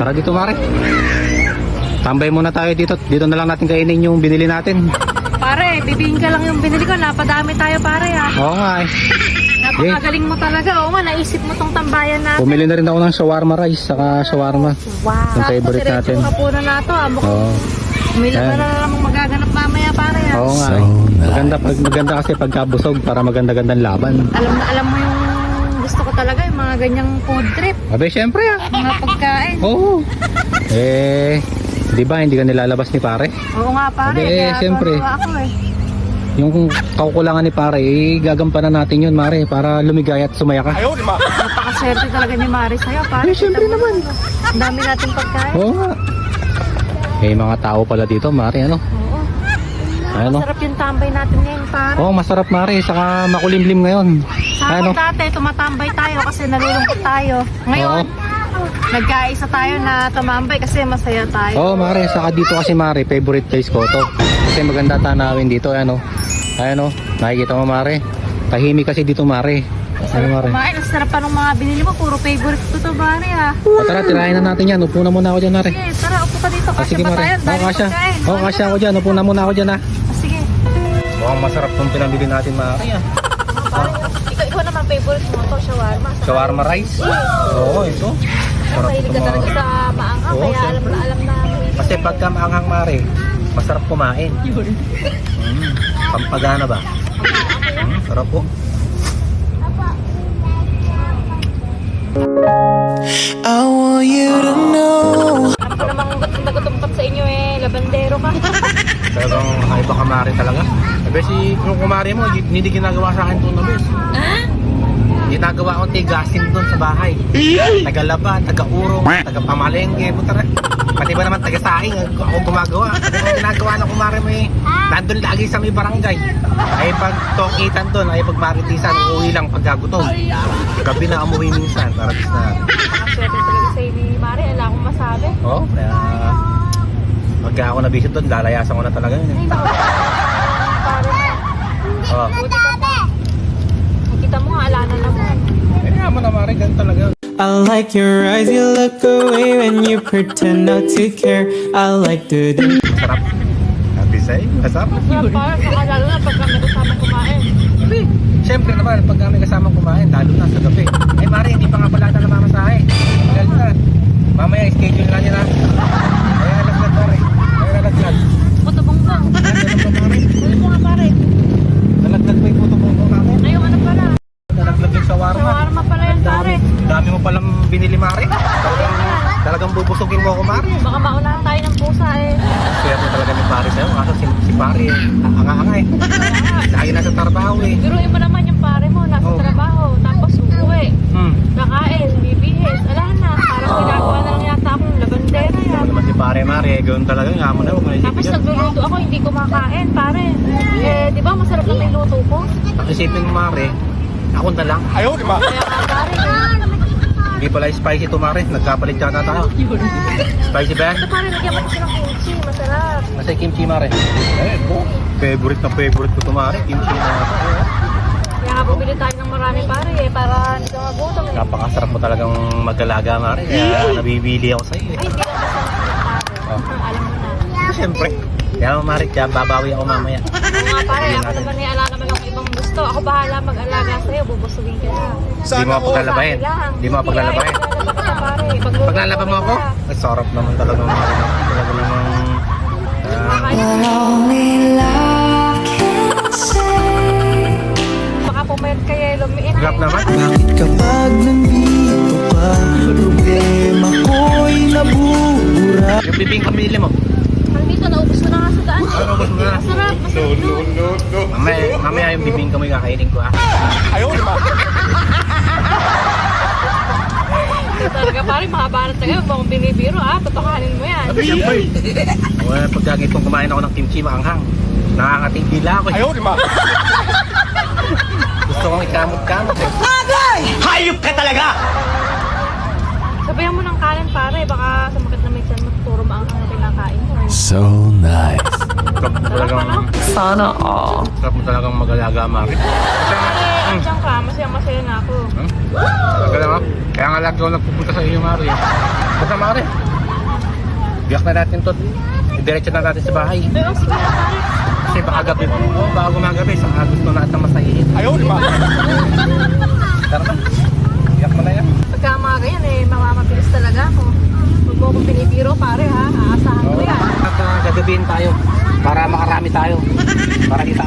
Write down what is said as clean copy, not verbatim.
Tara dito, Mare. Tambay muna tayo dito. Dito na lang natin kainin yung binili natin. Pare, bibihin ka lang yung binili ko. Napadami tayo pare ha. Oo nga eh. Napakagaling mo talaga. Oo nga, naisip mo tong tambayan natin. Bumili na rin ako ng shawarma rice saka shawarma. Wow. Yung favorite natin. Sakto, kapuno na to ha. Mukhang Oo. may laman Yan. na namang magaganap mamaya pare ha. Oo nga. Maganda kasi pagkabusog para maganda-gandang laban. Alam mo yung gusto ko talaga, yung mga ganyang food trip. Abe, syempre ah. Mga pagkain. Oo. Di ba hindi ka nilalabas ni pare? Oo nga pare. Abe, kaya siyempre. tuwa ako eh. Yung kakukulangan ni pare, gagampanan natin yun, Mare, para lumigaya at sumaya ka. Napakaswerte talaga ni Mari sa'yo pare. Eh, syempre naman. Ang dami nating pagkain. Oo nga. Mga tao pala dito, Mare, ano? Oo. Ano? Masarap yung tambay natin ngayon pare. Oo, masarap, Mare, saka makulimlim ngayon. Sa ako dati, tumatambay tayo kasi nalulungkot tayo. Ngayon, nagkaisa tayo na tumambay kasi masaya tayo. Oo, Mare, saka dito kasi, Mare, favorite place ko to. Kasi maganda tanawin dito, ano? Ayan o, nakikita mo, Mare. Tahimik kasi dito, Mare. Ano, Mare? Kumain, ang sarap pa ng mga binili mo. Puro favorite ko to, Mare ha. Tara, tirahin na natin yan. Upo na muna ako dyan, Mare. Sige, tara, upo ka dito. Kasi Sige, ba Mare. tayo? Oo, Dahil kasya. pagkain. Oo, kasya ako dyan. Upo na muna ako dyan, ha. Sige. Mukhang masarap itong pinabili natin, Mare. Pare, ikaw naman favorite mo to, shawarma. Shawarma rice? Oo, ito. Sarap Mahilig ka ito, talaga Mare. sa maanghang, Oo, kaya alam syempre. na alam na. Kasi pagka maanghang, Mare, masarap kumain. Pampagana ba? Sarap po. I want you to know. Alam ko namang gutom na gutom sa inyo eh, labandero ka. Talagang iba ka, Mare, talaga. Sabi si yung kumari mo, hindi ginagawa sa akin ito na bes. Ginagawa ko tigasin doon sa bahay. Tagalaba, taga-urong, taga-pamalengke, putara. Pati ba naman taga-saing, ako gumagawa. Kasi ang ginagawa na kumari mo eh, nandun lagi sa may barangay. Ay pag tokitan doon, ay pag maritisan, uuwi lang pagkagutom. Gabi na umuwi minsan, para bis na. Nakaswerte talaga sa ni Mari, wala akong masabi. Oo, kaya pagka ako nabisit doon, lalayasan ko na talaga yun. Ay, naku. Pare na. Oo. Buti ka pa. Nakita mo nga, alana naman. Kaya mo na, Mare, ganun talaga. I like your eyes, you look away when you pretend not to care. I like the Masarap. Sabi sa'yo, masarap. Masarap pare, saka lalo na pag kami kasama kumain. Gabi. Siyempre naman, pag kami kasama kumain, lalo na sa gabi. Ay, Mare, hindi pa nga pala ata namamasahe. Tagal na. Mamaya, schedule na niya na. Ay, alaglag, Mare. Ay, alaglag. Puto-bongbong. Alaglag ba, Mare? Ano mo nga pare? Alaglag ba yung puto-bongbong namin? Ay, yung ano pala? Alaglag yung shawarma. Shawarma pala yan pare. Dami mo palang binili, Mare. Talagang bubusugin mo ako, Mare. Baka maunahan tayo ng pusa eh. Swerte talaga ni Pare sa'yo. Kaso si Pare, anga-anga eh. Lagi nasa trabaho eh. Biruin mo naman yung pare mo, nasa Oh. trabaho, tapos uuwi. Kakain, bibihis, ala na. Parang ginagawa na lang yata akong labandera Ako yan. naman si Pare, Mare. Gawin talaga. Nga mo na, huwag mo Tapos naisipin yan. nagluluto ako, hindi kumakain, pare. Eh, di ba masarap na yung luto ko? Isipin mo, Mare, ako na lang. Kaya nga, pare. Hindi pala spicy to, Mare. Nagkapalit yata tayo. Spicy ba yan? Ito pare, lagyan mo kasi ng kimchi, masarap. Kasi kimchi, Mare. Eh, po. Favorite na favorite ko to, Mare. Kimchi na ito. Kaya nga bumili tayo ng marami pare eh, para hindi ka magutom eh. Napakasarap mo talagang mag-alaga, Mare. Kaya nabibili ako sa'yo eh. Ay, hindi lang basta nakikita ko. Alam mo na. Siyempre. Kaya Mare, kaya babawi ako mamaya. Oo nga pare, ako naman eh, ala naman ang ibang gusto. Ako bahala mag-alaga sa'yo, bubusugin ka na. Hindi mo ako paglalabahin. Hindi mo ako paglalabahin. Paglalaba mo ako? Ay, sarap naman talaga, Mare. Talaga namang... only love can say. Baka pumayat ka yelo, miin. Grab naman. Bakit kapag nandito ka, problema ko'y nabubura? Yung bibing kamili mo. Ang dito, naubos ko na nga sa daan. Ano ba na? Masarap, masarap doon. Mamaya yung bibing kamay kakainin ko, ah. Talaga pare, mahabanat na kayo. Bakong binibiro totokanin mo yan. Sabi siyempre. Well, pagka itong kumain ako ng kimchi maanghang, nakakating dila ako. Ayaw, di ba? Gusto kong ikamot-kamot eh. Hayop ka talaga! Sabayan mo ng kanin pare, baka sa makit na may tiyan mo, puro maanghang na pinakain mo. So nice. Sarap mo talagang, Sana all. sarap mo talagang mag-alaga, Mari. Pare, andiyan ka, masaya-masaya na ako. Talaga lang, ah. Kaya nga lagi ako nagpupunta sa iyo, Mari. Basta, Mari, Biyak na natin to. Diretso na natin sa bahay. Pero sige na pare. Kasi baka gabi. Oo, baka gumagabi. Saka gusto natin masahihin. Ayaw, lima. Tara na. Biyak mo na yan. Pagka mga ganyan eh, mamamabilis talaga ako. Huwag mo akong pinipiro pare ha, aasahan ko yan. At gagabihin tayo para makarami tayo. Para kita